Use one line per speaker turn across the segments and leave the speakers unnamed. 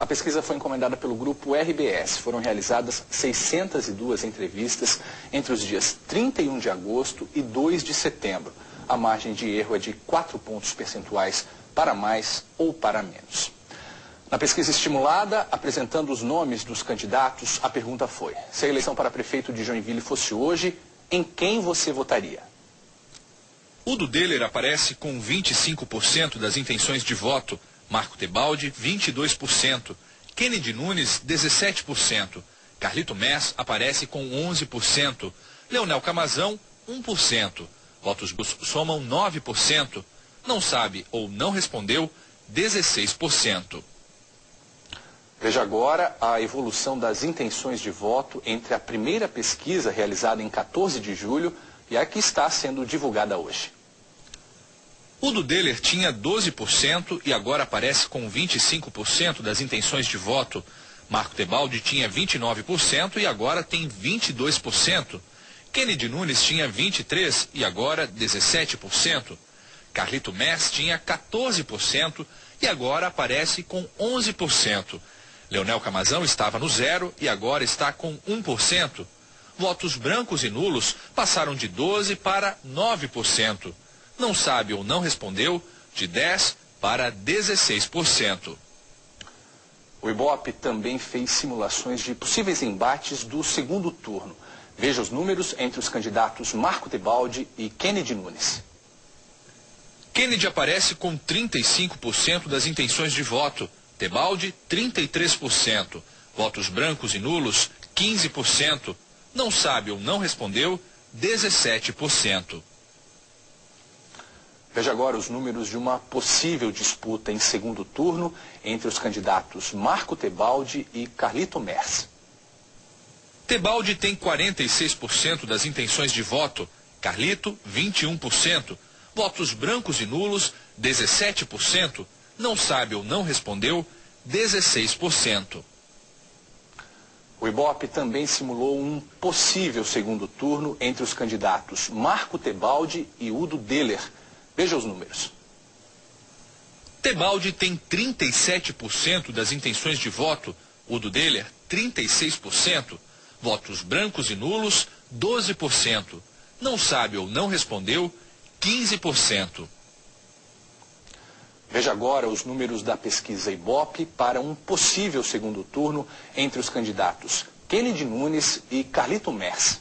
A pesquisa foi encomendada pelo grupo RBS. Foram realizadas 602 entrevistas entre os dias 31 de agosto e 2 de setembro. A margem de erro é de 4 pontos percentuais para mais ou para menos. Na pesquisa estimulada, apresentando os nomes dos candidatos, a pergunta foi: se a eleição para prefeito de Joinville fosse hoje, em quem você votaria?
Udo Deller aparece com 25% das intenções de voto, Marco Tebaldi, 22%, Kennedy Nunes, 17%, Carlito Mess aparece com 11%, Leonel Camazão, 1%, votos somam 9%, não sabe ou não respondeu, 16%.
Veja agora a evolução das intenções de voto entre a primeira pesquisa realizada em 14 de julho e a que está sendo divulgada hoje.
Udo Deller tinha 12% e agora aparece com 25% das intenções de voto. Marco Tebaldi tinha 29% e agora tem 22%. Kennedy Nunes tinha 23% e agora 17%. Carlito Mess tinha 14% e agora aparece com 11%. Leonel Camazão estava no 0% e agora está com 1%. Votos brancos e nulos passaram de 12% para 9%. Não sabe ou não respondeu, de 10% para 16%.
O Ibope também fez simulações de possíveis embates do segundo turno. Veja os números entre os candidatos Marco Tebaldi e Kennedy Nunes.
Kennedy aparece com 35% das intenções de voto, Tebaldi 33%, votos brancos e nulos 15%, não sabe ou não respondeu 17%.
Veja agora os números de uma possível disputa em segundo turno entre os candidatos Marco Tebaldi e Carlito Mess.
Tebaldi tem 46% das intenções de voto, Carlito 21%, votos brancos e nulos 17%, não sabe ou não respondeu 16%.
O Ibope também simulou um possível segundo turno entre os candidatos Marco Tebaldi e Udo Deller. Veja os números.
Tebaldi tem 37% das intenções de voto, Udo Deller 36%, votos brancos e nulos 12%, não sabe ou não respondeu 15%.
Veja agora os números da pesquisa Ibope para um possível segundo turno entre os candidatos Kennedy Nunes e Carlito Mess.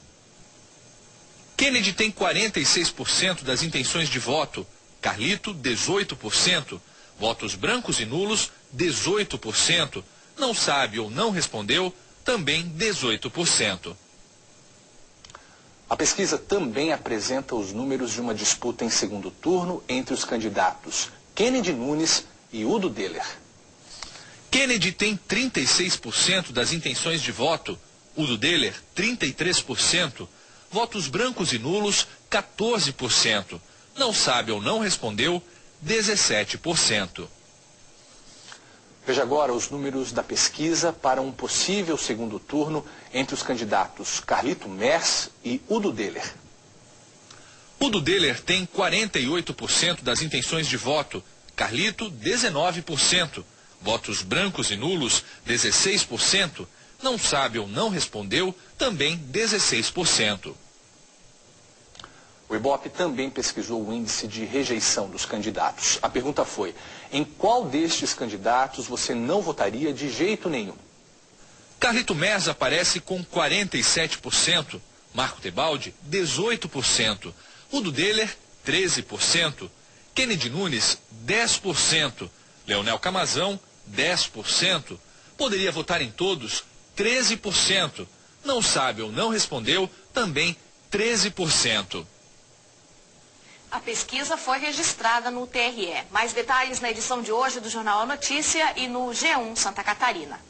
Kennedy tem 46% das intenções de voto, Carlito 18%, votos brancos e nulos 18%, não sabe ou não respondeu também 18%.
A pesquisa também apresenta os números de uma disputa em segundo turno entre os candidatos Kennedy Nunes e Udo Deller.
Kennedy tem 36% das intenções de voto, Udo Deller 33%, votos brancos e nulos 14%, não sabe ou não respondeu 17%.
Veja agora os números da pesquisa para um possível segundo turno entre os candidatos Carlito Mess e Udo Deller.
Udo Deller tem 48% das intenções de voto, Carlito 19%, votos brancos e nulos 16%, não sabe ou não respondeu também 16%.
O Ibope também pesquisou o índice de rejeição dos candidatos. A pergunta foi: em qual destes candidatos você não votaria de jeito nenhum?
Carlito Mess aparece com 47%, Marco Tebaldi 18%, Udo Deller 13%, Kennedy Nunes 10%, Leonel Camazão 10%, poderia votar em todos 13%, não sabe ou não respondeu também 13%.
A pesquisa foi registrada no TRE. Mais detalhes na edição de hoje do Jornal A Notícia e no G1 Santa Catarina.